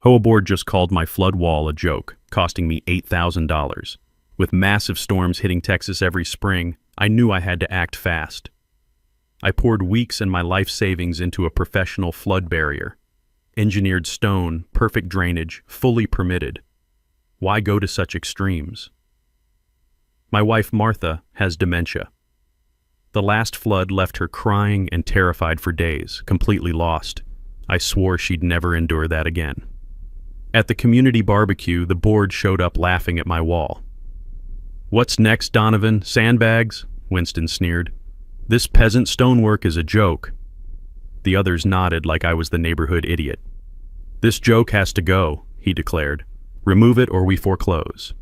HOA board just called my flood wall a joke, costing me $8,000. With massive storms hitting Texas every spring, I knew I had to act fast. I poured weeks and my life savings into a professional flood barrier. Engineered stone, perfect drainage, fully permitted. Why go to such extremes? My wife Martha has dementia. The last flood left her crying and terrified for days, completely lost. I swore she'd never endure that again. At the community barbecue, the board showed up laughing at my wall. "What's next, Donovan? Sandbags?" Winston sneered. "This peasant stonework is a joke." The others nodded like I was the neighborhood idiot. "This joke has to go," he declared. "Remove it or we foreclose."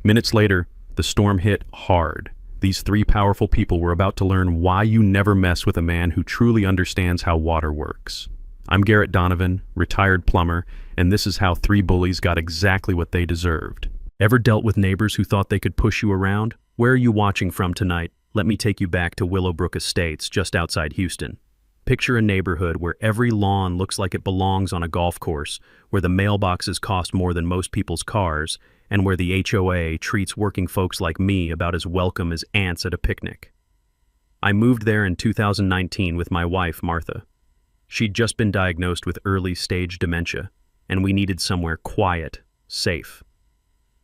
Minutes later, the storm hit hard. These three powerful people were about to learn why you never mess with a man who truly understands how water works. I'm Garrett Donovan, retired plumber, and this is how three bullies got exactly what they deserved. Ever dealt with neighbors who thought they could push you around? Where are you watching from tonight? Let me take you back to Willowbrook Estates, just outside Houston. Picture a neighborhood where every lawn looks like it belongs on a golf course, where the mailboxes cost more than most people's cars, and where the HOA treats working folks like me about as welcome as ants at a picnic. I moved there in 2019 with my wife, Martha. She'd just been diagnosed with early-stage dementia, and we needed somewhere quiet, safe.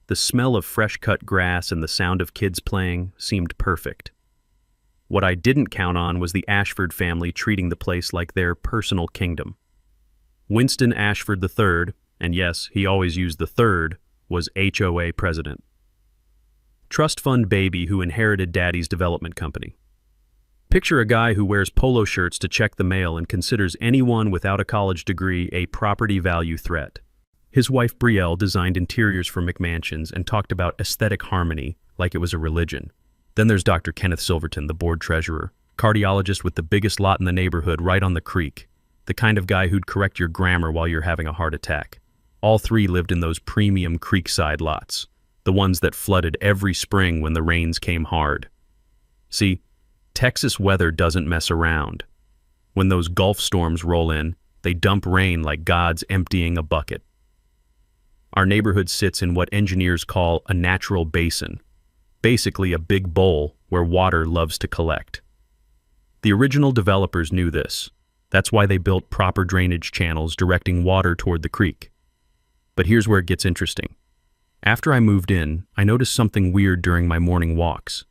The smell of fresh-cut grass and the sound of kids playing seemed perfect. What I didn't count on was the Ashford family treating the place like their personal kingdom. Winston Ashford III, and yes, he always used the third, was HOA president. Trust fund baby who inherited daddy's development company. Picture a guy who wears polo shirts to check the mail and considers anyone without a college degree a property value threat. His wife Brielle designed interiors for McMansions and talked about aesthetic harmony like it was a religion. Then there's Dr. Kenneth Silverton, the board treasurer, cardiologist with the biggest lot in the neighborhood right on the creek, the kind of guy who'd correct your grammar while you're having a heart attack. All three lived in those premium creekside lots, the ones that flooded every spring when the rains came hard. See, Texas weather doesn't mess around. When those Gulf storms roll in, they dump rain like God's emptying a bucket. Our neighborhood sits in what engineers call a natural basin, basically a big bowl where water loves to collect. The original developers knew this. That's why they built proper drainage channels directing water toward the creek. But here's where it gets interesting. After I moved in, I noticed something weird during my morning walks.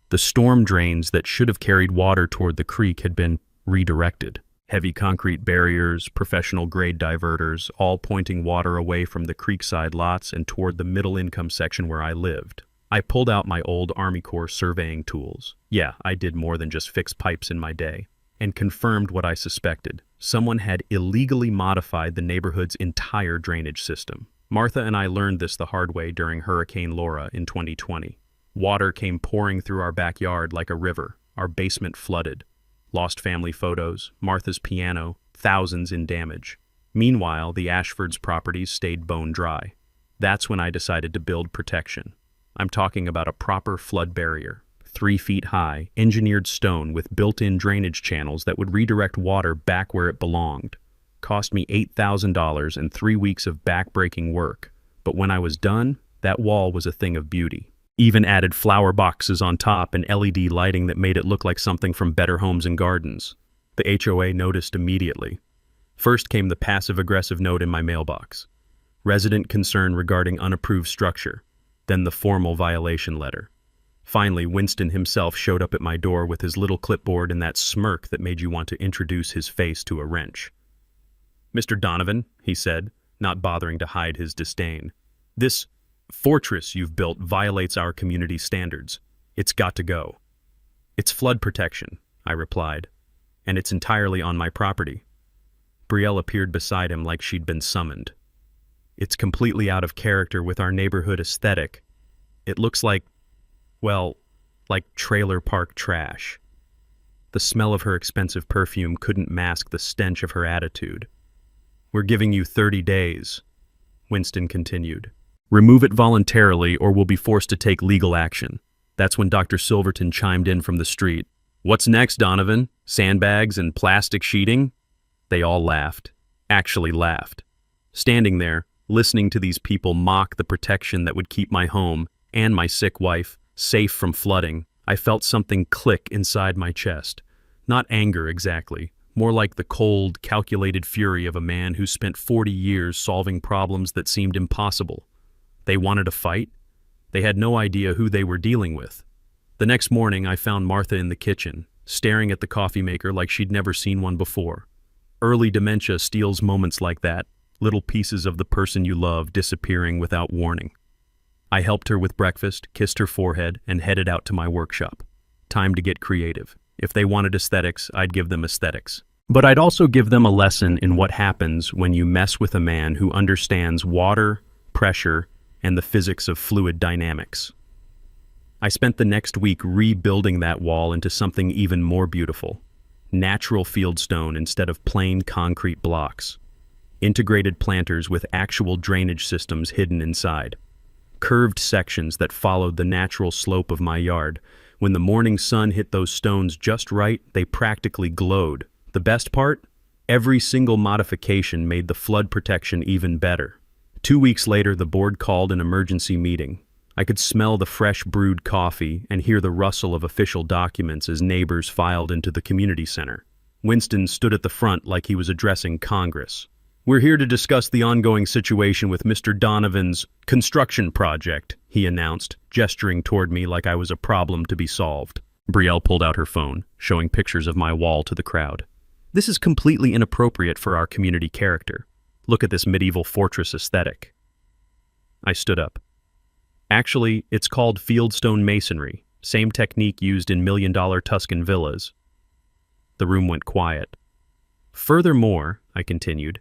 The storm drains that should have carried water toward the creek had been redirected. Heavy concrete barriers, professional-grade diverters, all pointing water away from the creekside lots and toward the middle-income section where I lived. I pulled out my old Army Corps surveying tools. Yeah, I did more than just fix pipes in my day. And confirmed what I suspected. Someone had illegally modified the neighborhood's entire drainage system. Martha and I learned this the hard way during Hurricane Laura in 2020. Water came pouring through our backyard like a river. Our basement flooded. Lost family photos, Martha's piano, thousands in damage. Meanwhile, the Ashfords' properties stayed bone dry. That's when I decided to build protection. I'm talking about a proper flood barrier, 3 feet high, engineered stone with built-in drainage channels that would redirect water back where it belonged. Cost me $8,000 and 3 weeks of back-breaking work. But when I was done, that wall was a thing of beauty. Even added flower boxes on top and LED lighting that made it look like something from Better Homes and Gardens. The HOA noticed immediately. First came the passive-aggressive note in my mailbox. Resident concern regarding unapproved structure. Then the formal violation letter. Finally, Winston himself showed up at my door with his little clipboard and that smirk that made you want to introduce his face to a wrench. "Mr. Donovan," he said, not bothering to hide his disdain, "this fortress you've built violates our community standards. It's got to go." "It's flood protection," I replied, "and it's entirely on my property." Brielle appeared beside him like she'd been summoned. "It's completely out of character with our neighborhood aesthetic. It looks like, well, like trailer park trash." The smell of her expensive perfume couldn't mask the stench of her attitude. "We're giving you 30 days, Winston continued. "Remove it voluntarily or we'll be forced to take legal action." That's when Dr. Silverton chimed in from the street. "What's next, Donovan? Sandbags and plastic sheeting?" They all laughed. Actually laughed. Standing there, listening to these people mock the protection that would keep my home and my sick wife safe from flooding, I felt something click inside my chest. Not anger exactly, more like the cold, calculated fury of a man who spent 40 years solving problems that seemed impossible. They wanted a fight? They had no idea who they were dealing with. The next morning, I found Martha in the kitchen, staring at the coffee maker like she'd never seen one before. Early dementia steals moments like that, little pieces of the person you love disappearing without warning. I helped her with breakfast, kissed her forehead, and headed out to my workshop. Time to get creative. If they wanted aesthetics, I'd give them aesthetics. But I'd also give them a lesson in what happens when you mess with a man who understands water, pressure, and the physics of fluid dynamics. I spent the next week rebuilding that wall into something even more beautiful. Natural fieldstone instead of plain concrete blocks. Integrated planters with actual drainage systems hidden inside. Curved sections that followed the natural slope of my yard. When the morning sun hit those stones just right, they practically glowed. The best part? Every single modification made the flood protection even better. 2 weeks later, the board called an emergency meeting. I could smell the fresh brewed coffee and hear the rustle of official documents as neighbors filed into the community center. Winston stood at the front like he was addressing Congress. "We're here to discuss the ongoing situation with Mr. Donovan's construction project," he announced, gesturing toward me like I was a problem to be solved. Brielle pulled out her phone, showing pictures of my wall to the crowd. "This is completely inappropriate for our community character. Look at this medieval fortress aesthetic." I stood up. "Actually, it's called fieldstone masonry, same technique used in million-dollar Tuscan villas." The room went quiet. "Furthermore," I continued,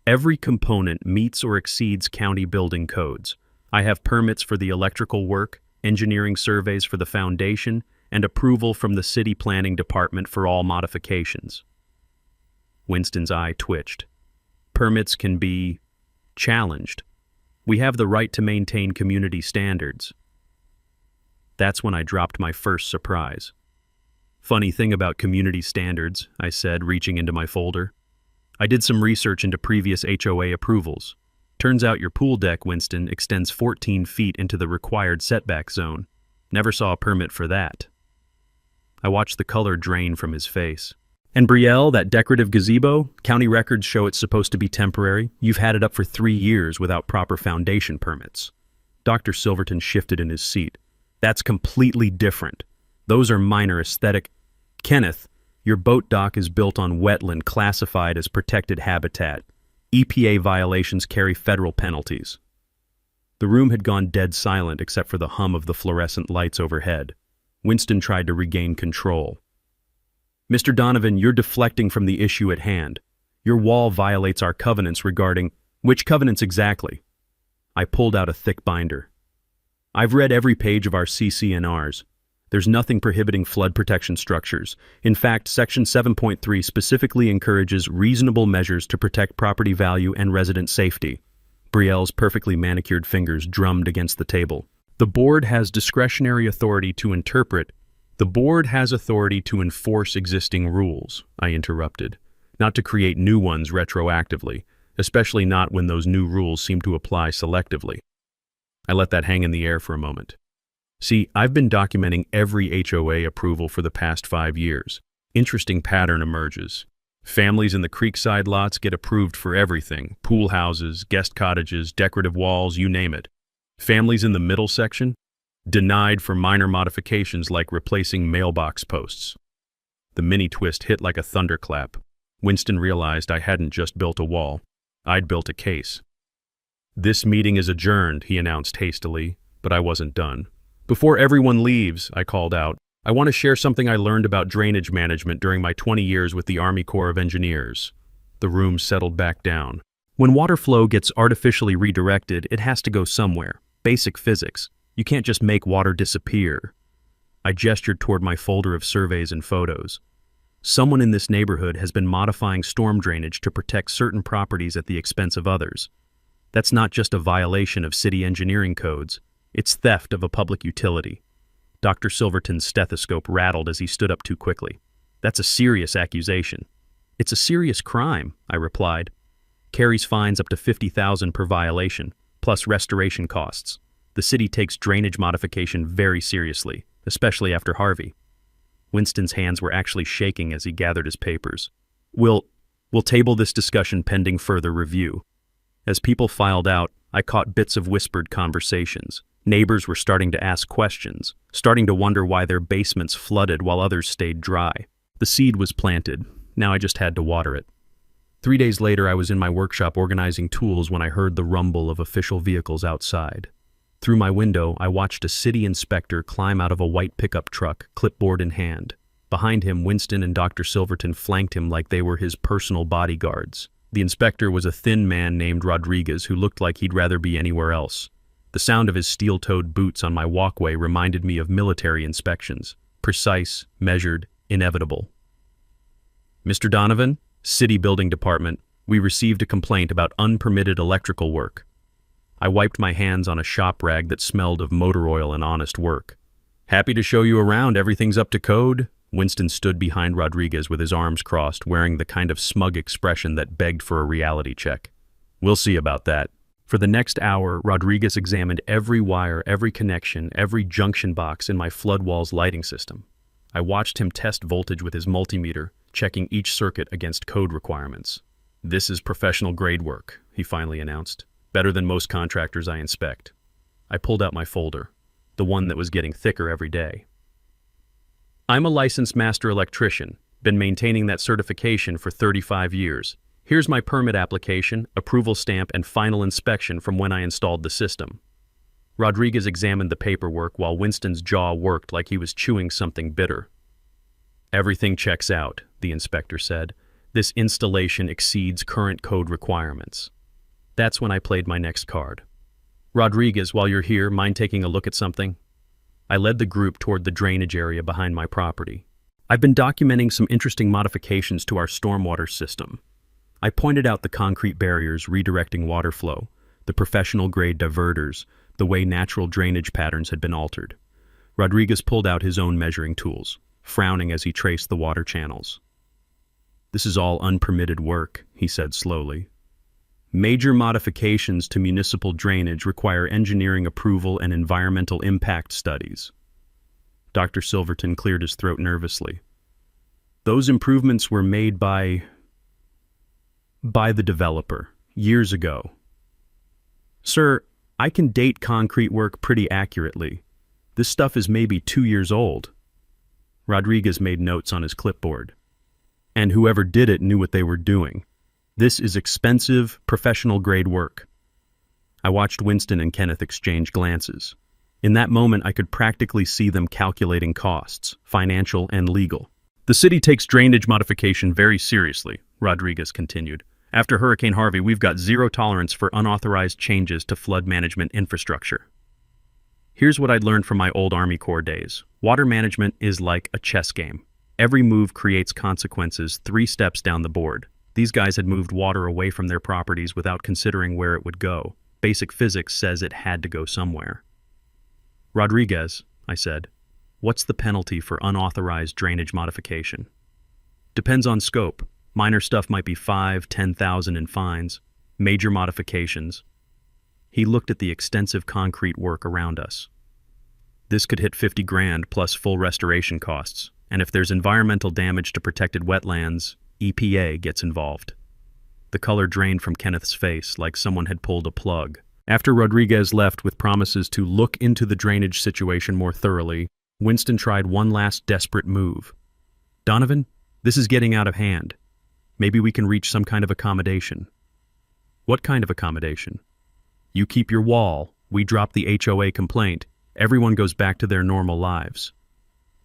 "every component meets or exceeds county building codes. I have permits for the electrical work, engineering surveys for the foundation, and approval from the city planning department for all modifications." Winston's eye twitched. "Permits can be challenged. We have the right to maintain community standards." That's when I dropped my first surprise. "Funny thing about community standards," I said, reaching into my folder. "I did some research into previous HOA approvals. Turns out your pool deck, Winston, extends 14 feet into the required setback zone. Never saw a permit for that." I watched the color drain from his face. "And Brielle, that decorative gazebo, county records show it's supposed to be temporary. You've had it up for 3 years without proper foundation permits." Dr. Silverton shifted in his seat. "That's completely different. Those are minor aesthetic. Kenneth, your boat dock is built on wetland classified as protected habitat. EPA violations carry federal penalties." The room had gone dead silent except for the hum of the fluorescent lights overhead. Winston tried to regain control. "Mr. Donovan, you're deflecting from the issue at hand. Your wall violates our covenants regarding—" "Which covenants exactly?" I pulled out a thick binder. "I've read every page of our CC&Rs. There's nothing prohibiting flood protection structures. In fact, Section 7.3 specifically encourages reasonable measures to protect property value and resident safety." Brielle's perfectly manicured fingers drummed against the table. "The board has discretionary authority to interpret—" "The board has authority to enforce existing rules," I interrupted, "not to create new ones retroactively, especially not when those new rules seem to apply selectively." I let that hang in the air for a moment. "See, I've been documenting every HOA approval for the past 5 years. Interesting pattern emerges. Families in the creekside lots get approved for everything: pool houses, guest cottages, decorative walls, you name it. Families in the middle section? Denied for minor modifications like replacing mailbox posts." The mini twist hit like a thunderclap. Winston realized I hadn't just built a wall. I'd built a case. "This meeting is adjourned," he announced hastily, but I wasn't done. "Before everyone leaves," I called out, "I want to share something I learned about drainage management during my 20 years with the Army Corps of Engineers." The room settled back down. "When water flow gets artificially redirected, it has to go somewhere. Basic physics. You can't just make water disappear." I gestured toward my folder of surveys and photos. "Someone in this neighborhood has been modifying storm drainage to protect certain properties at the expense of others. That's not just a violation of city engineering codes. It's theft of a public utility." Dr. Silverton's stethoscope rattled as he stood up too quickly. "That's a serious accusation." "It's a serious crime," I replied. Carries fines up to $50,000 per violation, plus restoration costs. The city takes drainage modification very seriously, especially after Harvey. Winston's hands were actually shaking as he gathered his papers. We'll table this discussion pending further review. As people filed out, I caught bits of whispered conversations. Neighbors were starting to ask questions, starting to wonder why their basements flooded while others stayed dry. The seed was planted. Now I just had to water it. 3 days later, I was in my workshop organizing tools when I heard the rumble of official vehicles outside. Through my window, I watched a city inspector climb out of a white pickup truck, clipboard in hand. Behind him, Winston and Dr. Silverton flanked him like they were his personal bodyguards. The inspector was a thin man named Rodriguez who looked like he'd rather be anywhere else. The sound of his steel-toed boots on my walkway reminded me of military inspections. Precise, measured, inevitable. Mr. Donovan, City Building Department, we received a complaint about unpermitted electrical work. I wiped my hands on a shop rag that smelled of motor oil and honest work. Happy to show you around, everything's up to code. Winston stood behind Rodriguez with his arms crossed, wearing the kind of smug expression that begged for a reality check. We'll see about that. For the next hour, Rodriguez examined every wire, every connection, every junction box in my flood walls lighting system. I watched him test voltage with his multimeter, checking each circuit against code requirements. This is professional grade work, he finally announced. Better than most contractors I inspect. I pulled out my folder, the one that was getting thicker every day. I'm a licensed master electrician, been maintaining that certification for 35 years. Here's my permit application, approval stamp, and final inspection from when I installed the system. Rodriguez examined the paperwork while Winston's jaw worked like he was chewing something bitter. Everything checks out, the inspector said. This installation exceeds current code requirements. That's when I played my next card. Rodriguez, while you're here, mind taking a look at something? I led the group toward the drainage area behind my property. I've been documenting some interesting modifications to our stormwater system. I pointed out the concrete barriers redirecting water flow, the professional-grade diverters, the way natural drainage patterns had been altered. Rodriguez pulled out his own measuring tools, frowning as he traced the water channels. This is all unpermitted work, he said slowly. Major modifications to municipal drainage require engineering approval and environmental impact studies. Dr. Silverton cleared his throat nervously. Those improvements were made by the developer, years ago. Sir, I can date concrete work pretty accurately. This stuff is maybe 2 years old. Rodriguez made notes on his clipboard. And whoever did it knew what they were doing. This is expensive, professional-grade work. I watched Winston and Kenneth exchange glances. In that moment, I could practically see them calculating costs, financial and legal. The city takes drainage modification very seriously, Rodriguez continued. After Hurricane Harvey, we've got zero tolerance for unauthorized changes to flood management infrastructure. Here's what I'd learned from my old Army Corps days. Water management is like a chess game. Every move creates consequences 3 steps down the board. These guys had moved water away from their properties without considering where it would go. Basic physics says it had to go somewhere. Rodriguez, I said, what's the penalty for unauthorized drainage modification? Depends on scope. Minor stuff might be 5,000–10,000 in fines. Major modifications. He looked at the extensive concrete work around us. This could hit 50 grand plus full restoration costs. And if there's environmental damage to protected wetlands, EPA gets involved. The color drained from Kenneth's face like someone had pulled a plug. After Rodriguez left with promises to look into the drainage situation more thoroughly, Winston tried one last desperate move. Donovan, this is getting out of hand. Maybe we can reach some kind of accommodation. What kind of accommodation? You keep your wall, we drop the HOA complaint, everyone goes back to their normal lives.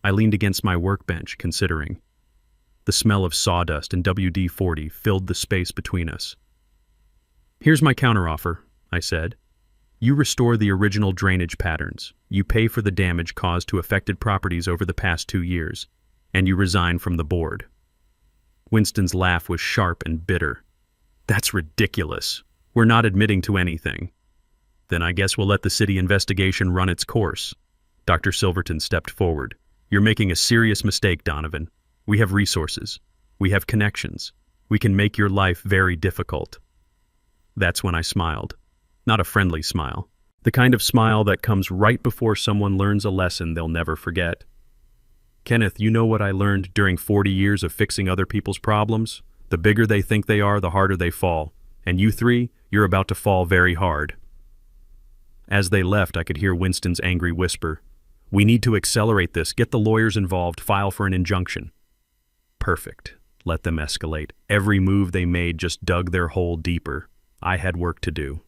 I leaned against my workbench, considering. The smell of sawdust and WD-40 filled the space between us. Here's my counteroffer, I said. You restore the original drainage patterns, you pay for the damage caused to affected properties over the past 2 years, and you resign from the board. Winston's laugh was sharp and bitter. That's ridiculous. We're not admitting to anything. Then I guess we'll let the city investigation run its course. Dr. Silverton stepped forward. You're making a serious mistake, Donovan. We have resources. We have connections. We can make your life very difficult. That's when I smiled. Not a friendly smile. The kind of smile that comes right before someone learns a lesson they'll never forget. Kenneth, you know what I learned during 40 years of fixing other people's problems? The bigger they think they are, the harder they fall. And you three, you're about to fall very hard. As they left, I could hear Winston's angry whisper. We need to accelerate this, get the lawyers involved, file for an injunction. Perfect. Let them escalate. Every move they made just dug their hole deeper. I had work to do.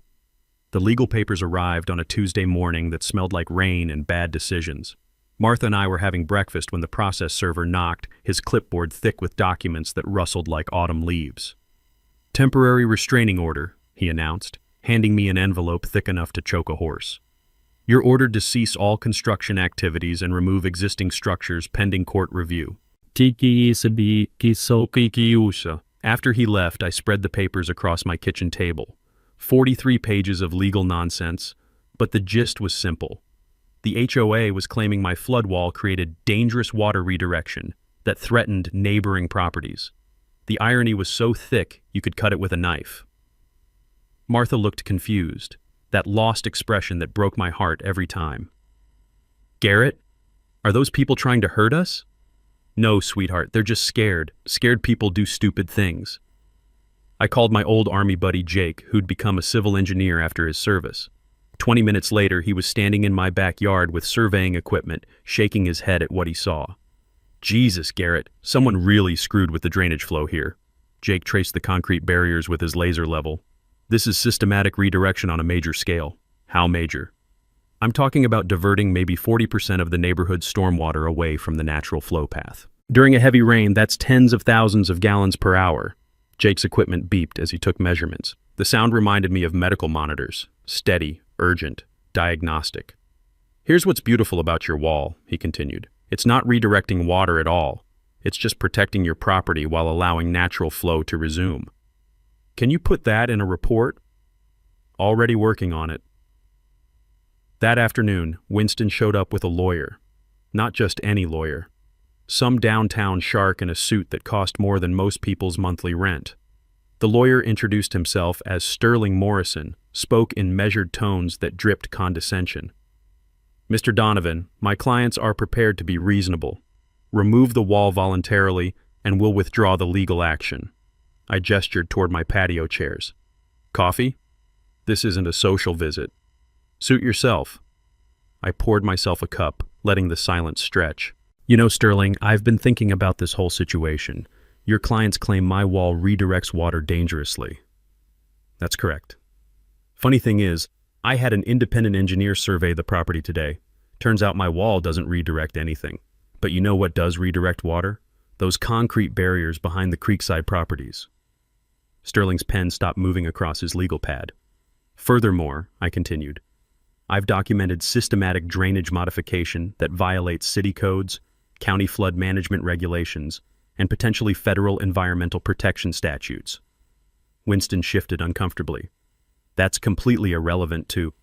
The legal papers arrived on a Tuesday morning that smelled like rain and bad decisions. Martha and I were having breakfast when the process server knocked, his clipboard thick with documents that rustled like autumn leaves. Temporary restraining order, he announced, handing me an envelope thick enough to choke a horse. You're ordered to cease all construction activities and remove existing structures pending court review. After he left, I spread the papers across my kitchen table. 43 pages of legal nonsense, but the gist was simple. The HOA was claiming my flood wall created dangerous water redirection that threatened neighboring properties. The irony was so thick you could cut it with a knife. Martha looked confused, that lost expression that broke my heart every time. Garrett, are those people trying to hurt us? No, sweetheart, they're just scared. Scared people do stupid things. I called my old Army buddy Jake, who'd become a civil engineer after his service. 20 minutes later, he was standing in my backyard with surveying equipment, shaking his head at what he saw. Jesus, Garrett, someone really screwed with the drainage flow here. Jake traced the concrete barriers with his laser level. This is systematic redirection on a major scale. How major? I'm talking about diverting maybe 40% of the neighborhood's stormwater away from the natural flow path. During a heavy rain, that's tens of thousands of gallons per hour. Jake's equipment beeped as he took measurements. The sound reminded me of medical monitors. Steady, urgent, diagnostic. Here's what's beautiful about your wall, he continued. It's not redirecting water at all. It's just protecting your property while allowing natural flow to resume. Can you put that in a report? Already working on it. That afternoon, Winston showed up with a lawyer. Not just any lawyer. Some downtown shark in a suit that cost more than most people's monthly rent. The lawyer introduced himself as Sterling Morrison, spoke in measured tones that dripped condescension. Mr. Donovan, my clients are prepared to be reasonable. Remove the wall voluntarily, and we'll withdraw the legal action. I gestured toward my patio chairs. Coffee? This isn't a social visit. Suit yourself. I poured myself a cup, letting the silence stretch. You know, Sterling, I've been thinking about this whole situation. Your clients claim my wall redirects water dangerously. That's correct. Funny thing is, I had an independent engineer survey the property today. Turns out my wall doesn't redirect anything. But you know what does redirect water? Those concrete barriers behind the creekside properties. Sterling's pen stopped moving across his legal pad. Furthermore, I continued, I've documented systematic drainage modification that violates city codes, county flood management regulations, and potentially federal environmental protection statutes. Winston shifted uncomfortably. That's completely irrelevant to...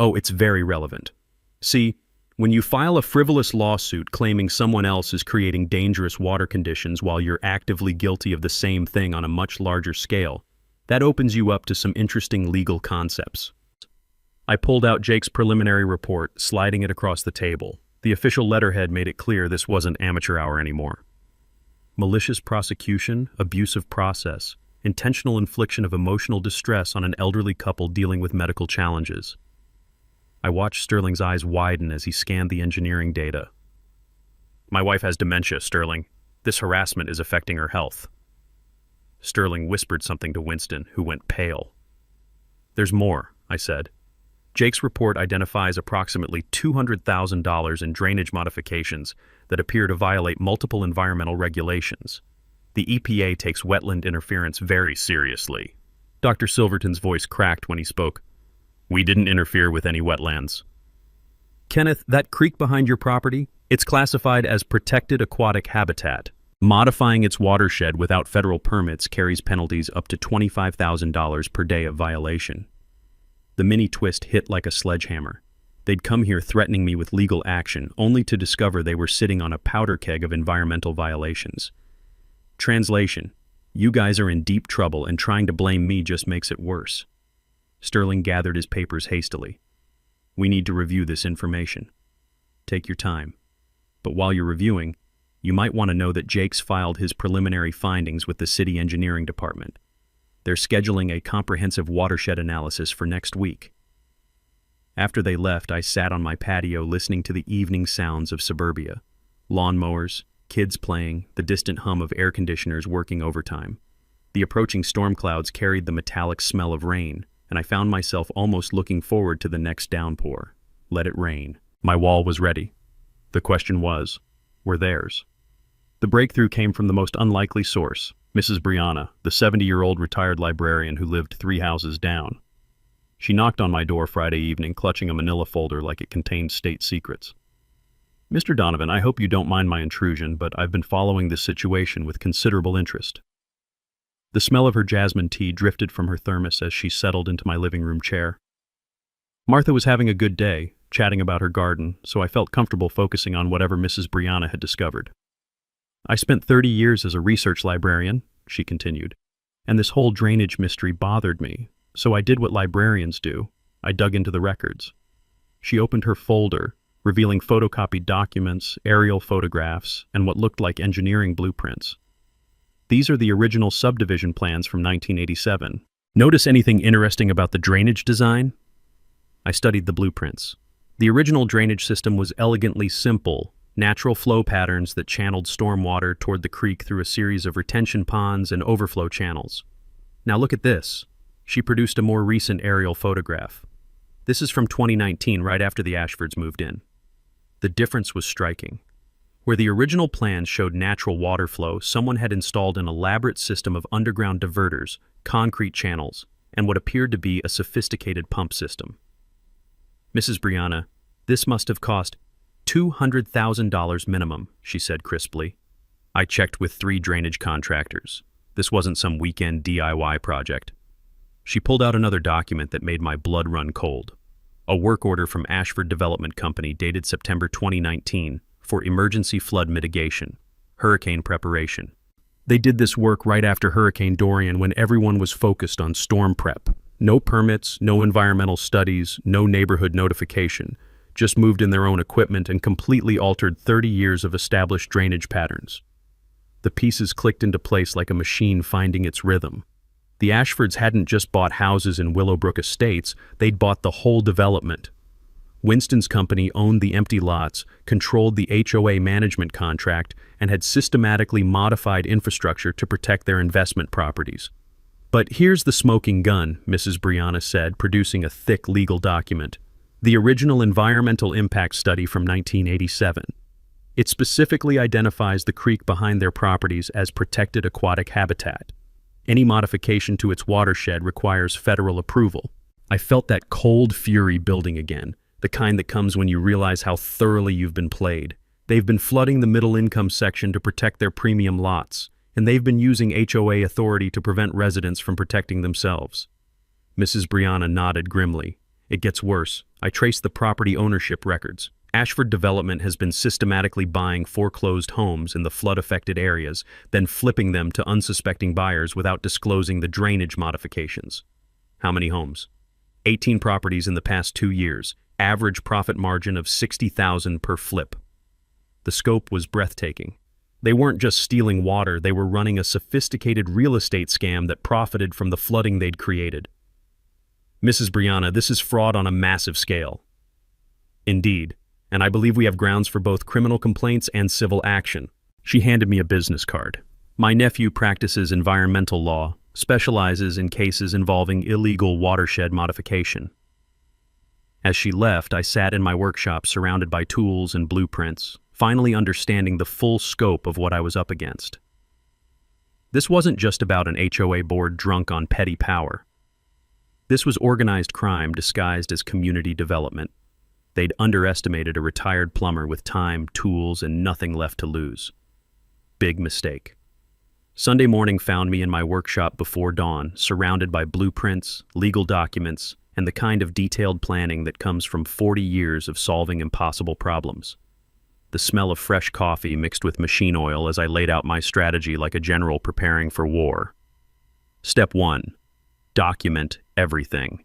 Oh, it's very relevant. See, when you file a frivolous lawsuit claiming someone else is creating dangerous water conditions while you're actively guilty of the same thing on a much larger scale, that opens you up to some interesting legal concepts. I pulled out Jake's preliminary report, sliding it across the table. The official letterhead made it clear this wasn't amateur hour anymore. Malicious prosecution, abusive process, intentional infliction of emotional distress on an elderly couple dealing with medical challenges. I watched Sterling's eyes widen as he scanned the engineering data. My wife has dementia, Sterling. This harassment is affecting her health. Sterling whispered something to Winston, who went pale. There's more, I said. Jake's report identifies approximately $200,000 in drainage modifications that appear to violate multiple environmental regulations. The EPA takes wetland interference very seriously. Dr. Silverton's voice cracked when he spoke. We didn't interfere with any wetlands. Kenneth, that creek behind your property, it's classified as protected aquatic habitat. Modifying its watershed without federal permits carries penalties up to $25,000 per day of violation. The mini twist hit like a sledgehammer. They'd come here threatening me with legal action, only to discover they were sitting on a powder keg of environmental violations. Translation: you guys are in deep trouble and trying to blame me just makes it worse. Sterling gathered his papers hastily. We need to review this information. Take your time. But while you're reviewing, you might want to know that Jake's filed his preliminary findings with the city engineering department. They're scheduling a comprehensive watershed analysis for next week. After they left, I sat on my patio listening to the evening sounds of suburbia. Lawnmowers, kids playing, the distant hum of air conditioners working overtime. The approaching storm clouds carried the metallic smell of rain, and I found myself almost looking forward to the next downpour. Let it rain. My wall was ready. The question was, were theirs? The breakthrough came from the most unlikely source, Mrs. Brianna, the 70-year-old retired librarian who lived 3 houses down. She knocked on my door Friday evening, clutching a manila folder like it contained state secrets. Mr. Donovan, I hope you don't mind my intrusion, but I've been following this situation with considerable interest. The smell of her jasmine tea drifted from her thermos as she settled into my living room chair. Martha was having a good day, chatting about her garden, so I felt comfortable focusing on whatever Mrs. Brianna had discovered. I spent 30 years as a research librarian, she continued, and this whole drainage mystery bothered me, so I did what librarians do. I dug into the records. She opened her folder, revealing photocopied documents, aerial photographs, and what looked like engineering blueprints. These are the original subdivision plans from 1987. Notice anything interesting about the drainage design? I studied the blueprints. The original drainage system was elegantly simple, natural flow patterns that channeled stormwater toward the creek through a series of retention ponds and overflow channels. Now look at this. She produced a more recent aerial photograph. This is from 2019, right after the Ashfords moved in. The difference was striking. Where the original plans showed natural water flow, someone had installed an elaborate system of underground diverters, concrete channels, and what appeared to be a sophisticated pump system. Mrs. Brianna, this must have cost $200,000 minimum, she said crisply. I checked with 3 drainage contractors. This wasn't some weekend DIY project. She pulled out another document that made my blood run cold. A work order from Ashford Development Company dated September 2019 for emergency flood mitigation, hurricane preparation. They did this work right after Hurricane Dorian when everyone was focused on storm prep. No permits, no environmental studies, no neighborhood notification. Just moved in their own equipment and completely altered 30 years of established drainage patterns. The pieces clicked into place like a machine finding its rhythm. The Ashfords hadn't just bought houses in Willowbrook Estates, they'd bought the whole development. Winston's company owned the empty lots, controlled the HOA management contract, and had systematically modified infrastructure to protect their investment properties. But here's the smoking gun, Mrs. Brianna said, producing a thick legal document. The original environmental impact study from 1987. It specifically identifies the creek behind their properties as protected aquatic habitat. Any modification to its watershed requires federal approval. I felt that cold fury building again, the kind that comes when you realize how thoroughly you've been played. They've been flooding the middle-income section to protect their premium lots, and they've been using HOA authority to prevent residents from protecting themselves. Mrs. Brianna nodded grimly. It gets worse. I traced the property ownership records. Ashford Development has been systematically buying foreclosed homes in the flood-affected areas, then flipping them to unsuspecting buyers without disclosing the drainage modifications. How many homes? 18 properties in the past 2 years, average profit margin of $60,000 per flip. The scope was breathtaking. They weren't just stealing water, they were running a sophisticated real estate scam that profited from the flooding they'd created. Mrs. Brianna, this is fraud on a massive scale. Indeed, and I believe we have grounds for both criminal complaints and civil action. She handed me a business card. My nephew practices environmental law, specializes in cases involving illegal watershed modification. As she left, I sat in my workshop surrounded by tools and blueprints, finally understanding the full scope of what I was up against. This wasn't just about an HOA board drunk on petty power. This was organized crime disguised as community development. They'd underestimated a retired plumber with time, tools, and nothing left to lose. Big mistake. Sunday morning found me in my workshop before dawn, surrounded by blueprints, legal documents, and the kind of detailed planning that comes from 40 years of solving impossible problems. The smell of fresh coffee mixed with machine oil as I laid out my strategy like a general preparing for war. Step 1. Document everything.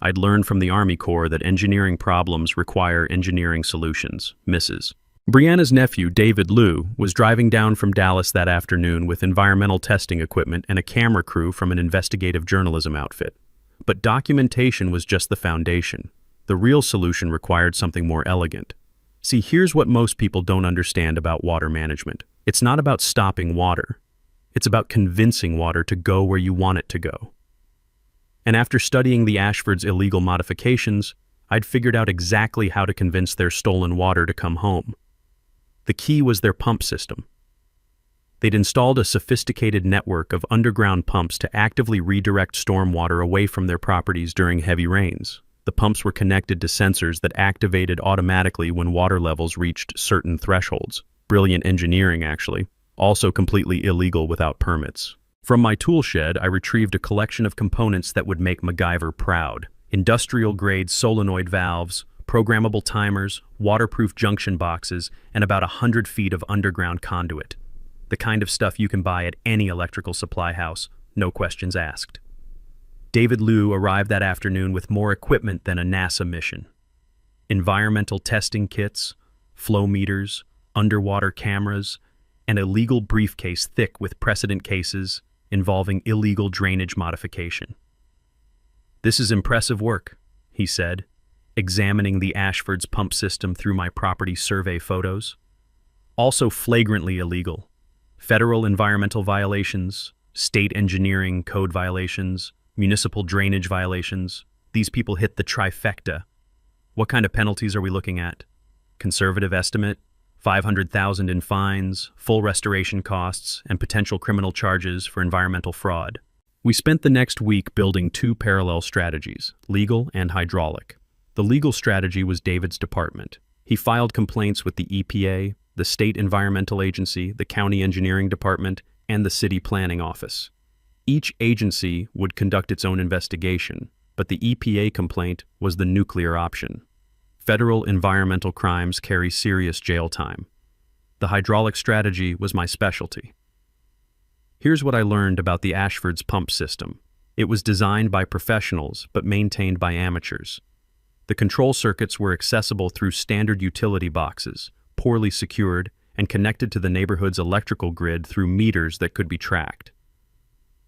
I'd learned from the Army Corps that engineering problems require engineering solutions. Mrs. Brianna's nephew, David Liu, was driving down from Dallas that afternoon with environmental testing equipment and a camera crew from an investigative journalism outfit. But documentation was just the foundation. The real solution required something more elegant. See, here's what most people don't understand about water management. It's not about stopping water. It's about convincing water to go where you want it to go. And after studying the Ashfords' illegal modifications, I'd figured out exactly how to convince their stolen water to come home. The key was their pump system. They'd installed a sophisticated network of underground pumps to actively redirect stormwater away from their properties during heavy rains. The pumps were connected to sensors that activated automatically when water levels reached certain thresholds. Brilliant engineering, actually. Also completely illegal without permits. From my tool shed, I retrieved a collection of components that would make MacGyver proud. Industrial-grade solenoid valves, programmable timers, waterproof junction boxes, and about 100 feet of underground conduit. The kind of stuff you can buy at any electrical supply house, no questions asked. David Liu arrived that afternoon with more equipment than a NASA mission. Environmental testing kits, flow meters, underwater cameras, and a legal briefcase thick with precedent cases involving illegal drainage modification. "This is impressive work," he said, examining the Ashfords' pump system through my property survey photos. "Also flagrantly illegal. Federal environmental violations, state engineering code violations, municipal drainage violations. These people hit the trifecta. What kind of penalties are we looking at? Conservative estimate, $500,000 in fines, full restoration costs, and potential criminal charges for environmental fraud." We spent the next week building two parallel strategies, legal and hydraulic. The legal strategy was David's department. He filed complaints with the EPA, the State Environmental Agency, the County Engineering Department, and the City Planning Office. Each agency would conduct its own investigation, but the EPA complaint was the nuclear option. Federal environmental crimes carry serious jail time. The hydraulic strategy was my specialty. Here's what I learned about the Ashfords' pump system. It was designed by professionals, but maintained by amateurs. The control circuits were accessible through standard utility boxes, poorly secured, and connected to the neighborhood's electrical grid through meters that could be tracked.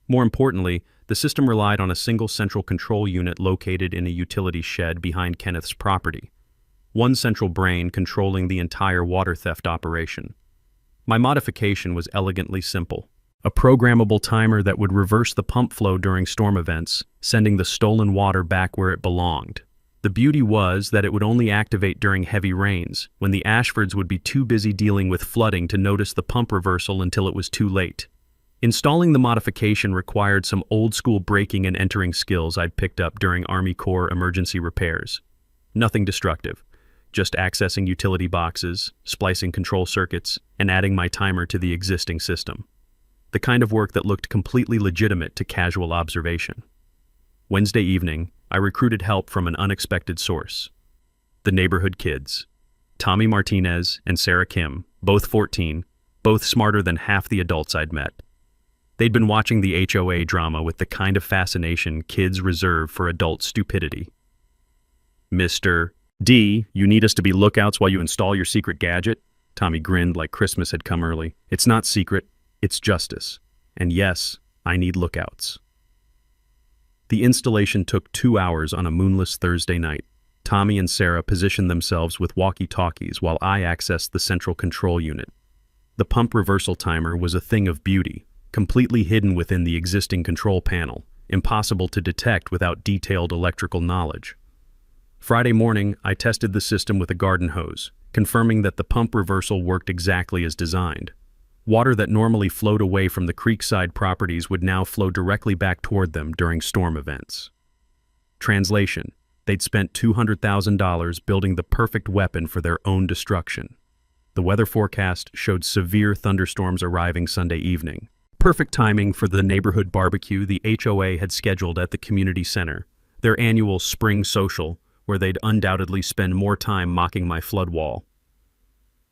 More importantly, the system relied on a single central control unit located in a utility shed behind Kenneth's property. One central brain controlling the entire water theft operation. My modification was elegantly simple. A programmable timer that would reverse the pump flow during storm events, sending the stolen water back where it belonged. The beauty was that it would only activate during heavy rains, when the Ashfords would be too busy dealing with flooding to notice the pump reversal until it was too late. Installing the modification required some old-school breaking and entering skills I'd picked up during Army Corps emergency repairs. Nothing destructive, just accessing utility boxes, splicing control circuits, and adding my timer to the existing system. The kind of work that looked completely legitimate to casual observation. Wednesday evening, I recruited help from an unexpected source. The neighborhood kids. Tommy Martinez and Sarah Kim, both 14, both smarter than half the adults I'd met. They'd been watching the HOA drama with the kind of fascination kids reserve for adult stupidity. "Mr. D, you need us to be lookouts while you install your secret gadget?" Tommy grinned like Christmas had come early. "It's not secret, it's justice. And yes, I need lookouts." The installation took 2 hours on a moonless Thursday night. Tommy and Sarah positioned themselves with walkie-talkies while I accessed the central control unit. The pump reversal timer was a thing of beauty, completely hidden within the existing control panel, impossible to detect without detailed electrical knowledge. Friday morning, I tested the system with a garden hose, confirming that the pump reversal worked exactly as designed. Water that normally flowed away from the creekside properties would now flow directly back toward them during storm events. Translation: they'd spent $200,000 building the perfect weapon for their own destruction. The weather forecast showed severe thunderstorms arriving Sunday evening. Perfect timing for the neighborhood barbecue the HOA had scheduled at the community center, their annual spring social, where they'd undoubtedly spend more time mocking my flood wall.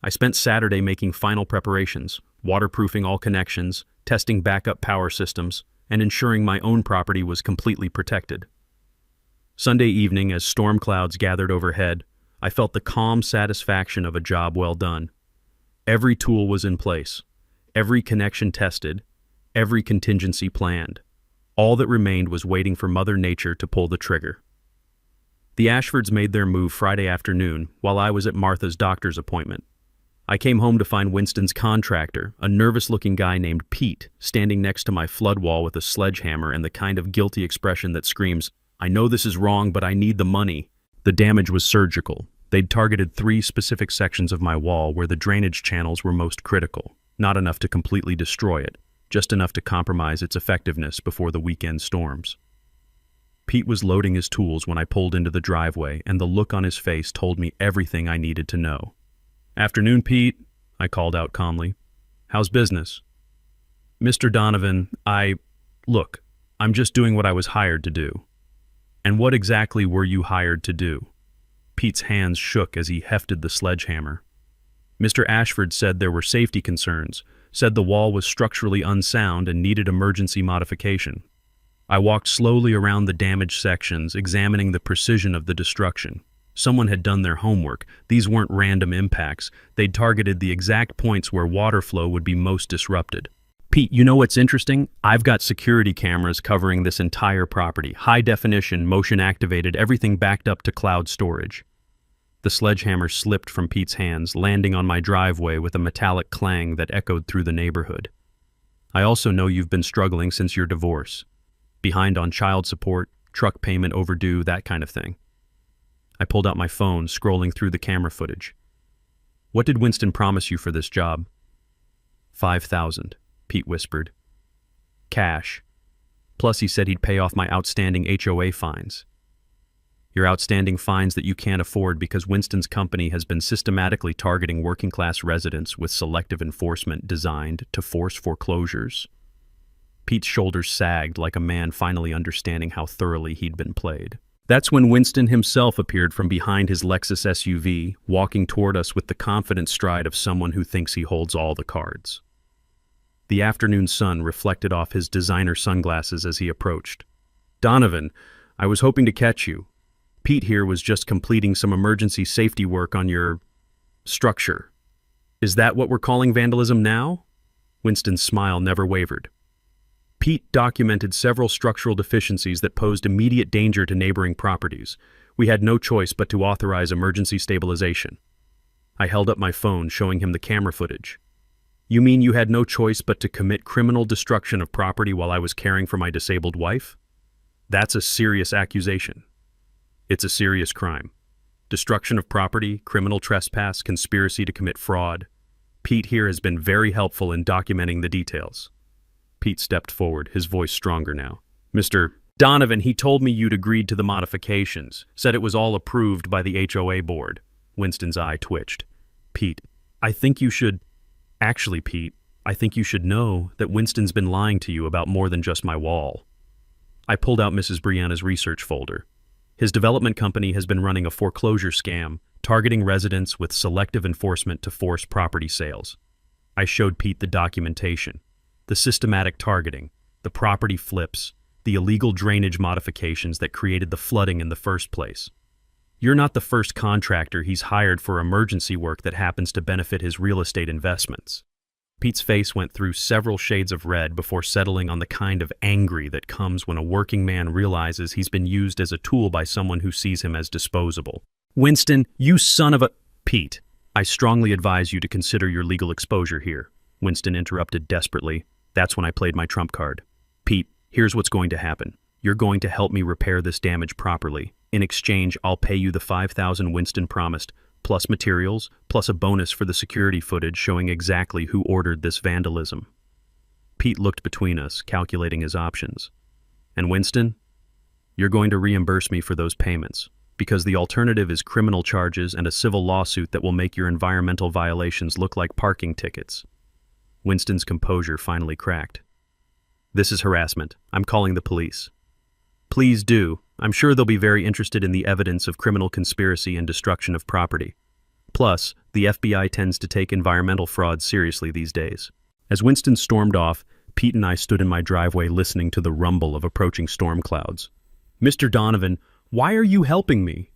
I spent Saturday making final preparations, waterproofing all connections, testing backup power systems, and ensuring my own property was completely protected. Sunday evening, as storm clouds gathered overhead, I felt the calm satisfaction of a job well done. Every tool was in place, every connection tested, every contingency planned. All that remained was waiting for Mother Nature to pull the trigger. The Ashfords made their move Friday afternoon while I was at Martha's doctor's appointment. I came home to find Winston's contractor, a nervous-looking guy named Pete, standing next to my flood wall with a sledgehammer and the kind of guilty expression that screams, "I know this is wrong, but I need the money." The damage was surgical. They'd targeted 3 specific sections of my wall where the drainage channels were most critical, not enough to completely destroy it, just enough to compromise its effectiveness before the weekend storms. Pete was loading his tools when I pulled into the driveway, and the look on his face told me everything I needed to know. "Afternoon, Pete," I called out calmly. "How's business?" "Mr. Donovan, Look, I'm just doing what I was hired to do." "And what exactly were you hired to do?" Pete's hands shook as he hefted the sledgehammer. "Mr. Ashford said there were safety concerns, said the wall was structurally unsound and needed emergency modification." I walked slowly around the damaged sections, examining the precision of the destruction. Someone had done their homework. These weren't random impacts. They'd targeted the exact points where water flow would be most disrupted. "Pete, you know what's interesting? I've got security cameras covering this entire property. High definition, motion activated, everything backed up to cloud storage." The sledgehammer slipped from Pete's hands, landing on my driveway with a metallic clang that echoed through the neighborhood. "I also know you've been struggling since your divorce. Behind on child support, truck payment overdue, that kind of thing." I pulled out my phone, scrolling through the camera footage. "What did Winston promise you for this job?" $5,000, Pete whispered. "Cash. Plus he said he'd pay off my outstanding HOA fines." "Your outstanding fines that you can't afford because Winston's company has been systematically targeting working-class residents with selective enforcement designed to force foreclosures." Pete's shoulders sagged like a man finally understanding how thoroughly he'd been played. That's when Winston himself appeared from behind his Lexus SUV, walking toward us with the confident stride of someone who thinks he holds all the cards. The afternoon sun reflected off his designer sunglasses as he approached. "Donovan, I was hoping to catch you. Pete here was just completing some emergency safety work on your structure. Is that what we're calling vandalism now?" Winston's smile never wavered. "Pete documented several structural deficiencies that posed immediate danger to neighboring properties. We had no choice but to authorize emergency stabilization." I held up my phone, showing him the camera footage. "You mean you had no choice but to commit criminal destruction of property while I was caring for my disabled wife? That's a serious accusation. It's a serious crime. Destruction of property, criminal trespass, conspiracy to commit fraud. Pete here has been very helpful in documenting the details." Pete stepped forward, his voice stronger now. "Mr. Donovan, he told me you'd agreed to the modifications, said it was all approved by the HOA board." Winston's eye twitched. "Pete, Pete, I think you should know that Winston's been lying to you about more than just my wall." I pulled out Mrs. Brianna's research folder. His development company has been running a foreclosure scam, targeting residents with selective enforcement to force property sales. I showed Pete the documentation. The systematic targeting, the property flips, the illegal drainage modifications that created the flooding in the first place. You're not the first contractor he's hired for emergency work that happens to benefit his real estate investments. Pete's face went through several shades of red before settling on the kind of angry that comes when a working man realizes he's been used as a tool by someone who sees him as disposable. "Winston, you son of a—" "Pete, I strongly advise you to consider your legal exposure here," Winston interrupted desperately. That's when I played my trump card. "Pete, here's what's going to happen. You're going to help me repair this damage properly. In exchange, I'll pay you the $5,000 Winston promised, plus materials, plus a bonus for the security footage showing exactly who ordered this vandalism." Pete looked between us, calculating his options. "And Winston, you're going to reimburse me for those payments, because the alternative is criminal charges and a civil lawsuit that will make your environmental violations look like parking tickets." Winston's composure finally cracked. "This is harassment. I'm calling the police." "Please do. I'm sure they'll be very interested in the evidence of criminal conspiracy and destruction of property. Plus, the FBI tends to take environmental fraud seriously these days." As Winston stormed off, Pete and I stood in my driveway listening to the rumble of approaching storm clouds. "Mr. Donovan, Why are you helping me?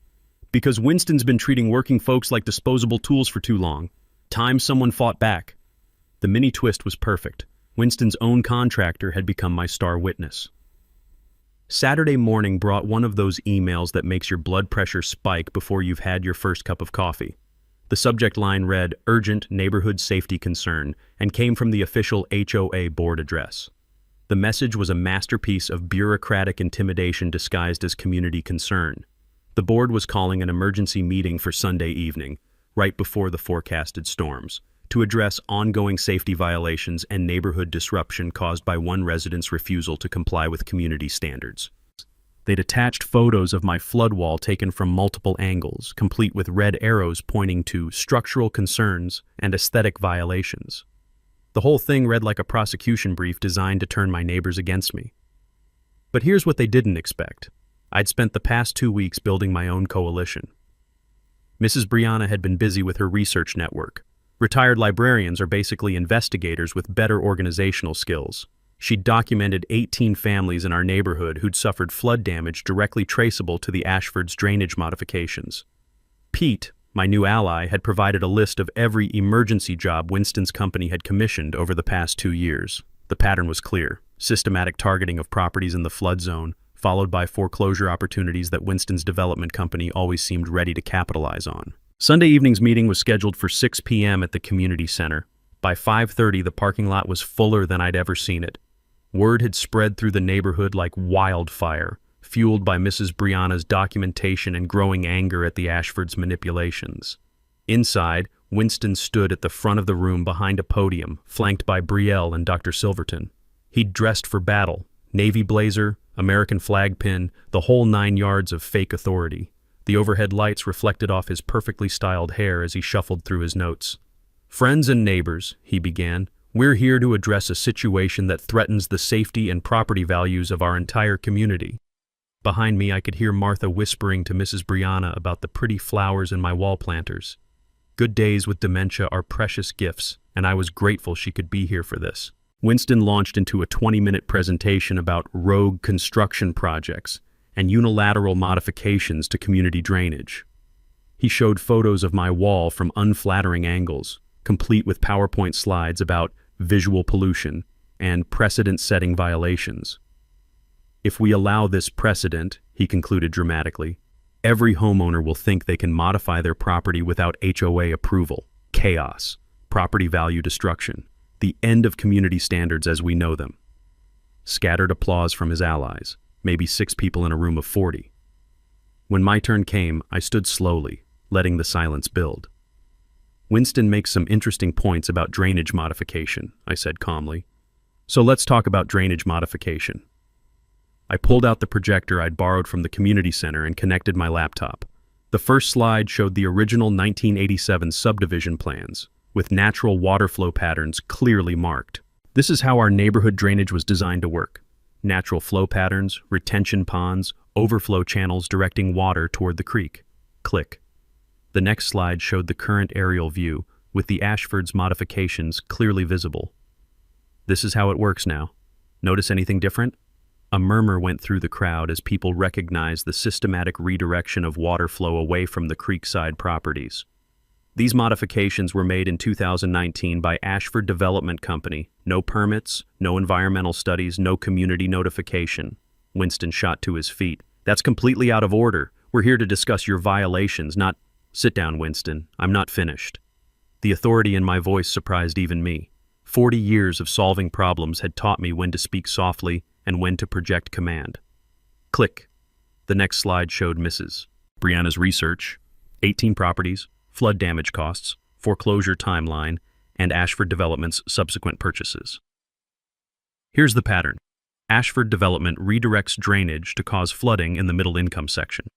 Because Winston's been treating working folks like disposable tools for too long. Time someone fought back. The mini twist was perfect. Winston's own contractor had become my star witness. Saturday morning brought one of those emails that makes your blood pressure spike before you've had your first cup of coffee. The subject line read, "Urgent Neighborhood Safety Concern," and came from the official HOA board address. The message was a masterpiece of bureaucratic intimidation disguised as community concern. The board was calling an emergency meeting for Sunday evening, right before the forecasted storms, to address ongoing safety violations and neighborhood disruption caused by one resident's refusal to comply with community standards. They'd attached photos of my flood wall taken from multiple angles, complete with red arrows pointing to structural concerns and aesthetic violations. The whole thing read like a prosecution brief designed to turn my neighbors against me. But here's what they didn't expect. I'd spent the past 2 weeks building my own coalition. Mrs. Brianna had been busy with her research network. Retired librarians are basically investigators with better organizational skills. She'd documented 18 families in our neighborhood who'd suffered flood damage directly traceable to the Ashford's drainage modifications. Pete, my new ally, had provided a list of every emergency job Winston's company had commissioned over the past 2 years. The pattern was clear: systematic targeting of properties in the flood zone, followed by foreclosure opportunities that Winston's development company always seemed ready to capitalize on. Sunday evening's meeting was scheduled for 6 p.m. at the community center. By 5:30, the parking lot was fuller than I'd ever seen it. Word had spread through the neighborhood like wildfire, fueled by Mrs. Brianna's documentation and growing anger at the Ashfords' manipulations. Inside, Winston stood at the front of the room behind a podium, flanked by Brielle and Dr. Silverton. He'd dressed for battle: navy blazer, American flag pin, the whole 9 yards of fake authority. The overhead lights reflected off his perfectly styled hair as he shuffled through his notes. "Friends and neighbors," he began, "we're here to address a situation that threatens the safety and property values of our entire community." Behind me, I could hear Martha whispering to Mrs. Brianna about the pretty flowers in my wall planters. Good days with dementia are precious gifts, and I was grateful she could be here for this. Winston launched into a 20-minute presentation about rogue construction projects and unilateral modifications to community drainage. He showed photos of my wall from unflattering angles, complete with PowerPoint slides about visual pollution and precedent-setting violations. "If we allow this precedent," he concluded dramatically, "every homeowner will think they can modify their property without HOA approval. Chaos, property value destruction, the end of community standards as we know them." Scattered applause from his allies, maybe 6 people in a room of 40. When my turn came, I stood slowly, letting the silence build. "Winston makes some interesting points about drainage modification," I said calmly. "So let's talk about drainage modification." I pulled out the projector I'd borrowed from the community center and connected my laptop. The first slide showed the original 1987 subdivision plans, with natural water flow patterns clearly marked. This is how our neighborhood drainage was designed to work: natural flow patterns, retention ponds, overflow channels directing water toward the creek. Click. The next slide showed the current aerial view, with the Ashford's modifications clearly visible. "This is how it works now. Notice anything different?" A murmur went through the crowd as people recognized the systematic redirection of water flow away from the creekside properties. These modifications were made in 2019 by Ashford Development Company. No permits, no environmental studies, no community notification. Winston shot to his feet. "That's completely out of order. We're here to discuss your violations, not—" "Sit down, Winston. I'm not finished." The authority in my voice surprised even me. 40 years of solving problems had taught me when to speak softly and when to project command. Click. The next slide showed Mrs. Brianna's research: 18 properties, flood damage costs, foreclosure timeline, and Ashford Development's subsequent purchases. Here's the pattern. Ashford Development redirects drainage to cause flooding in the middle income section.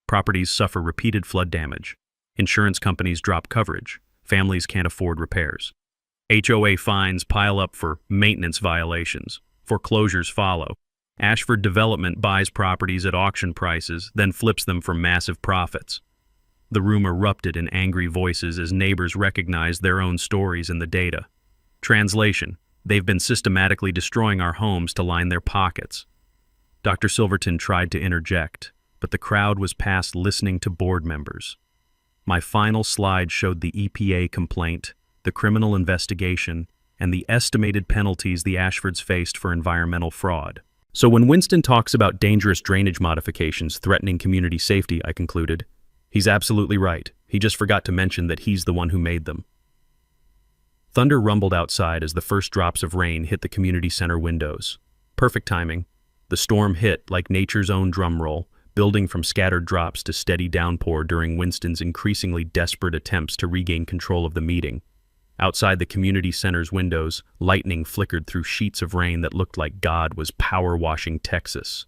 Properties suffer repeated flood damage. Insurance companies drop coverage. Families can't afford repairs. HOA fines pile up for maintenance violations. Foreclosures follow. Ashford Development buys properties at auction prices, then flips them for massive profits. The room erupted in angry voices as neighbors recognized their own stories in the data. Translation: they've been systematically destroying our homes to line their pockets. Dr. Silverton tried to interject, but the crowd was past listening to board members. My final slide showed the EPA complaint, the criminal investigation, and the estimated penalties the Ashfords faced for environmental fraud. So when Winston talks about dangerous drainage modifications threatening community safety, I concluded, he's absolutely right. He just forgot to mention that he's the one who made them. Thunder rumbled outside as the first drops of rain hit the community center windows. Perfect timing. The storm hit like nature's own drum roll, building from scattered drops to steady downpour during Winston's increasingly desperate attempts to regain control of the meeting. Outside the community center's windows, lightning flickered through sheets of rain that looked like God was power-washing Texas.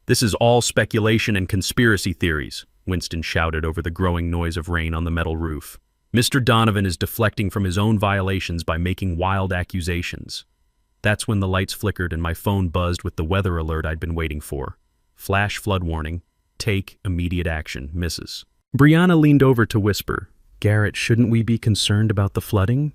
"This is all speculation and conspiracy theories," Winston shouted over the growing noise of rain on the metal roof. "Mr. Donovan is deflecting from his own violations by making wild accusations." That's when the lights flickered and my phone buzzed with the weather alert I'd been waiting for. Flash flood warning. Take immediate action, Mrs. Brianna leaned over to whisper, "Garrett, shouldn't we be concerned about the flooding?"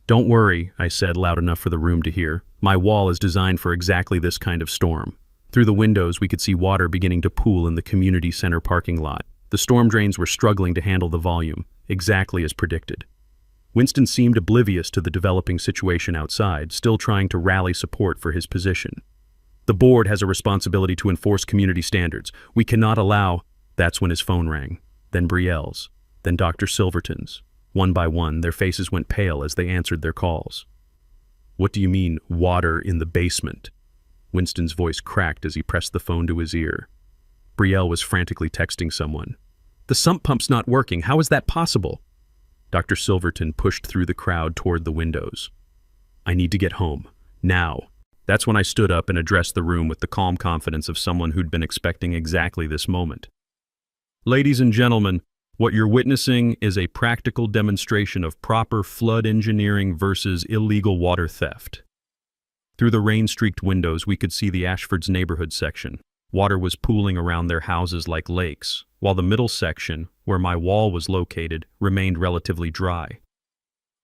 "Don't worry," I said loud enough for the room to hear. "My wall is designed for exactly this kind of storm." Through the windows, we could see water beginning to pool in the community center parking lot. The storm drains were struggling to handle the volume, exactly as predicted. Winston seemed oblivious to the developing situation outside, still trying to rally support for his position. "The board has a responsibility to enforce community standards. We cannot allow—" That's when his phone rang. Then Brielle's. Then Dr. Silverton's. One by one, their faces went pale as they answered their calls. "What do you mean, water in the basement?" Winston's voice cracked as he pressed the phone to his ear. Brielle was frantically texting someone. "The sump pump's not working. How is that possible?" Dr. Silverton pushed through the crowd toward the windows. "I need to get home. Now." That's when I stood up and addressed the room with the calm confidence of someone who'd been expecting exactly this moment. "Ladies and gentlemen, what you're witnessing is a practical demonstration of proper flood engineering versus illegal water theft." Through the rain-streaked windows, we could see the Ashfords neighborhood section. Water was pooling around their houses like lakes, while the middle section, where my wall was located, remained relatively dry.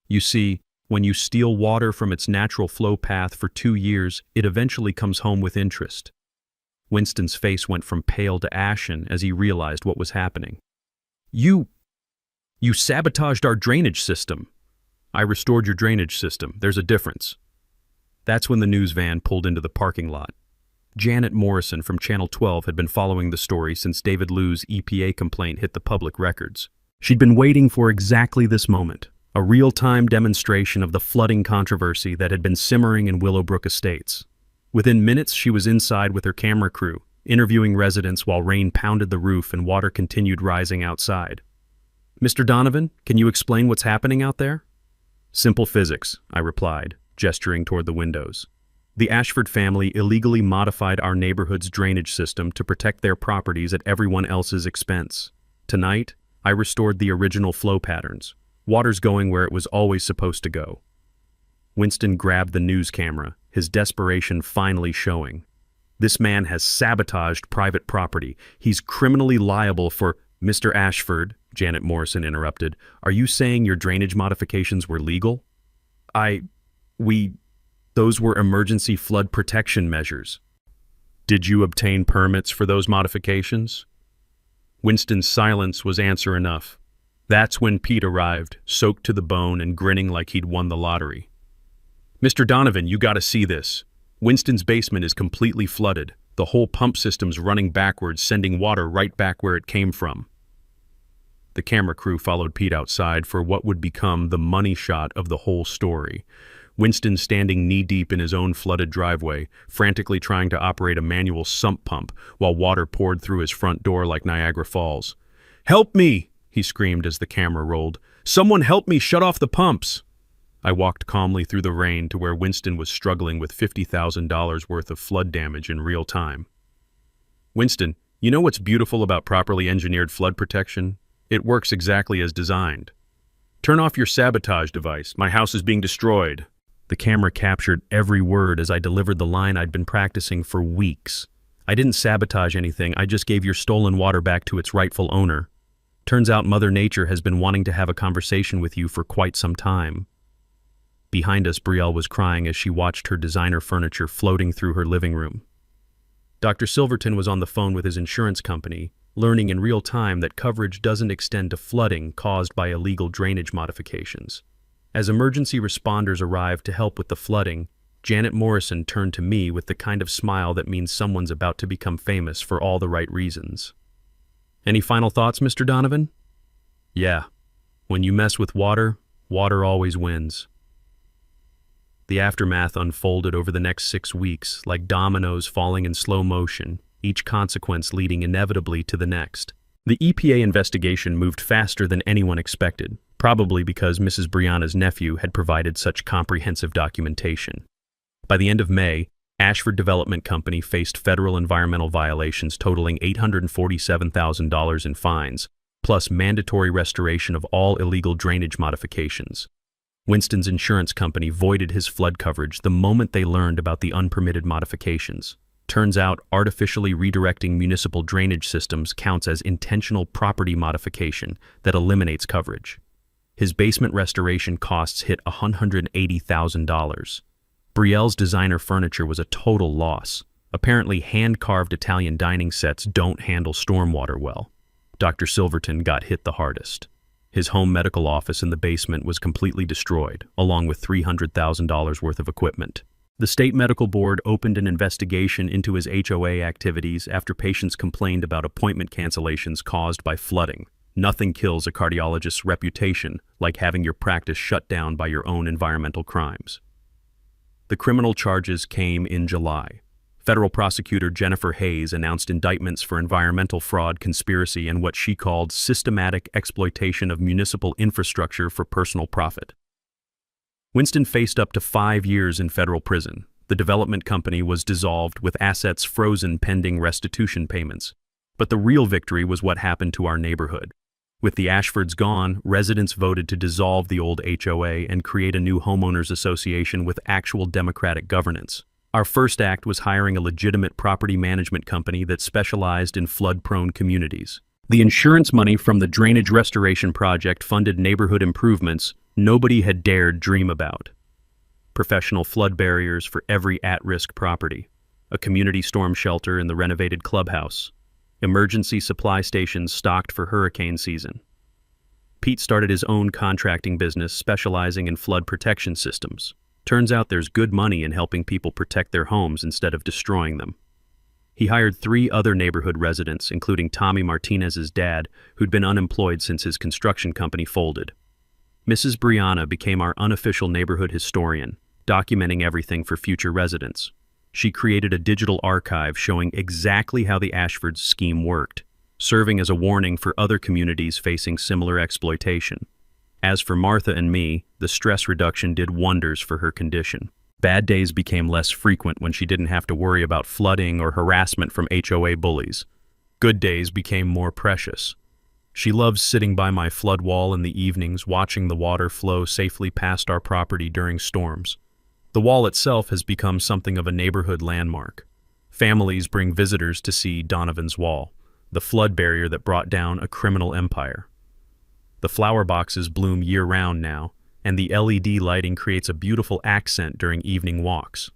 You see, when you steal water from its natural flow path for 2 years, it eventually comes home with interest. Winston's face went from pale to ashen as he realized what was happening. You sabotaged our drainage system." "I restored your drainage system. There's a difference." That's when the news van pulled into the parking lot. Janet Morrison from Channel 12 had been following the story since David Liu's EPA complaint hit the public records. She'd been waiting for exactly this moment, a real-time demonstration of the flooding controversy that had been simmering in Willowbrook Estates. Within minutes, she was inside with her camera crew, interviewing residents while rain pounded the roof and water continued rising outside. "Mr. Donovan, can you explain what's happening out there?" "Simple physics," I replied, gesturing toward the windows. "The Ashford family illegally modified our neighborhood's drainage system to protect their properties at everyone else's expense. Tonight, I restored the original flow patterns. Water's going where it was always supposed to go." Winston grabbed the news camera, his desperation finally showing. "This man has sabotaged private property. He's criminally liable for—" "Mr. Ashford," Janet Morrison interrupted, "are you saying your drainage modifications were legal?" Those were emergency flood protection measures." "Did you obtain permits for those modifications?" Winston's silence was answer enough. That's when Pete arrived, soaked to the bone and grinning like he'd won the lottery. "Mr. Donovan, you gotta see this. Winston's basement is completely flooded. The whole pump system's running backwards, sending water right back where it came from." The camera crew followed Pete outside for what would become the money shot of the whole story. Winston standing knee-deep in his own flooded driveway, frantically trying to operate a manual sump pump while water poured through his front door like Niagara Falls. "Help me!" he screamed as the camera rolled. "Someone help me shut off the pumps!" I walked calmly through the rain to where Winston was struggling with $50,000 worth of flood damage in real time. "Winston, you know what's beautiful about properly engineered flood protection? It works exactly as designed. Turn off your sabotage device. My house is being destroyed." The camera captured every word as I delivered the line I'd been practicing for weeks. "I didn't sabotage anything. I just gave your stolen water back to its rightful owner. Turns out Mother Nature has been wanting to have a conversation with you for quite some time." Behind us, Brielle was crying as she watched her designer furniture floating through her living room. Dr. Silverton was on the phone with his insurance company, learning in real time that coverage doesn't extend to flooding caused by illegal drainage modifications. As emergency responders arrived to help with the flooding, Janet Morrison turned to me with the kind of smile that means someone's about to become famous for all the right reasons. "Any final thoughts, Mr. Donovan?" "Yeah. When you mess with water, water always wins." The aftermath unfolded over the next 6 weeks, like dominoes falling in slow motion, each consequence leading inevitably to the next. The EPA investigation moved faster than anyone expected, probably because Mrs. Brianna's nephew had provided such comprehensive documentation. By the end of May, Ashford Development Company faced federal environmental violations totaling $847,000 in fines, plus mandatory restoration of all illegal drainage modifications. Winston's insurance company voided his flood coverage the moment they learned about the unpermitted modifications. Turns out, artificially redirecting municipal drainage systems counts as intentional property modification that eliminates coverage. His basement restoration costs hit $180,000. Brielle's designer furniture was a total loss. Apparently, hand-carved Italian dining sets don't handle stormwater well. Dr. Silverton got hit the hardest. His home medical office in the basement was completely destroyed, along with $300,000 worth of equipment. The state medical board opened an investigation into his HOA activities after patients complained about appointment cancellations caused by flooding. Nothing kills a cardiologist's reputation like having your practice shut down by your own environmental crimes. The criminal charges came in July. Federal prosecutor Jennifer Hayes announced indictments for environmental fraud, conspiracy, and what she called systematic exploitation of municipal infrastructure for personal profit. Winston faced up to 5 years in federal prison. The development company was dissolved with assets frozen pending restitution payments. But the real victory was what happened to our neighborhood. With the Ashfords gone, residents voted to dissolve the old HOA and create a new homeowners association with actual democratic governance. Our first act was hiring a legitimate property management company that specialized in flood-prone communities. The insurance money from the drainage restoration project funded neighborhood improvements nobody had dared dream about. Professional flood barriers for every at-risk property, a community storm shelter in the renovated clubhouse, emergency supply stations stocked for hurricane season. Pete started his own contracting business specializing in flood protection systems. Turns out there's good money in helping people protect their homes instead of destroying them. He hired 3 other neighborhood residents, including Tommy Martinez's dad, who'd been unemployed since his construction company folded. Mrs. Brianna became our unofficial neighborhood historian, documenting everything for future residents. She created a digital archive showing exactly how the Ashfords scheme worked, serving as a warning for other communities facing similar exploitation. As for Martha and me, the stress reduction did wonders for her condition. Bad days became less frequent when she didn't have to worry about flooding or harassment from HOA bullies. Good days became more precious. She loves sitting by my flood wall in the evenings, watching the water flow safely past our property during storms. The wall itself has become something of a neighborhood landmark. Families bring visitors to see Donovan's Wall, the flood barrier that brought down a criminal empire. The flower boxes bloom year-round now, and the LED lighting creates a beautiful accent during evening walks.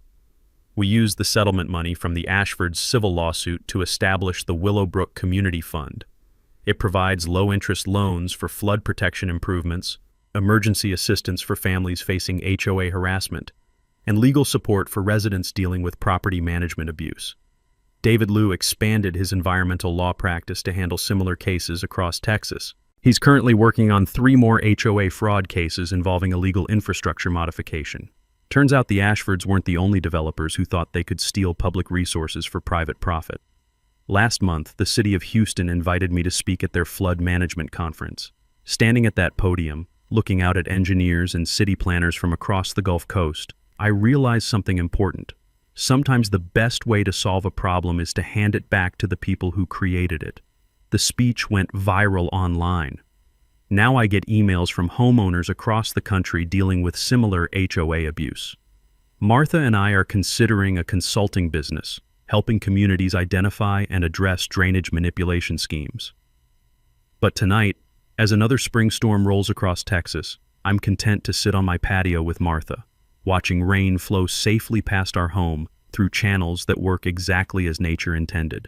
We used the settlement money from the Ashfords civil lawsuit to establish the Willowbrook Community Fund. It provides low-interest loans for flood protection improvements, emergency assistance for families facing HOA harassment, and legal support for residents dealing with property management abuse. David Liu expanded his environmental law practice to handle similar cases across Texas. He's currently working on 3 more HOA fraud cases involving illegal infrastructure modification. Turns out the Ashfords weren't the only developers who thought they could steal public resources for private profit. Last month, the city of Houston invited me to speak at their flood management conference. Standing at that podium, looking out at engineers and city planners from across the Gulf Coast, I realized something important. Sometimes the best way to solve a problem is to hand it back to the people who created it. The speech went viral online. Now I get emails from homeowners across the country dealing with similar HOA abuse. Martha and I are considering a consulting business, helping communities identify and address drainage manipulation schemes. But tonight, as another spring storm rolls across Texas, I'm content to sit on my patio with Martha, watching rain flow safely past our home through channels that work exactly as nature intended.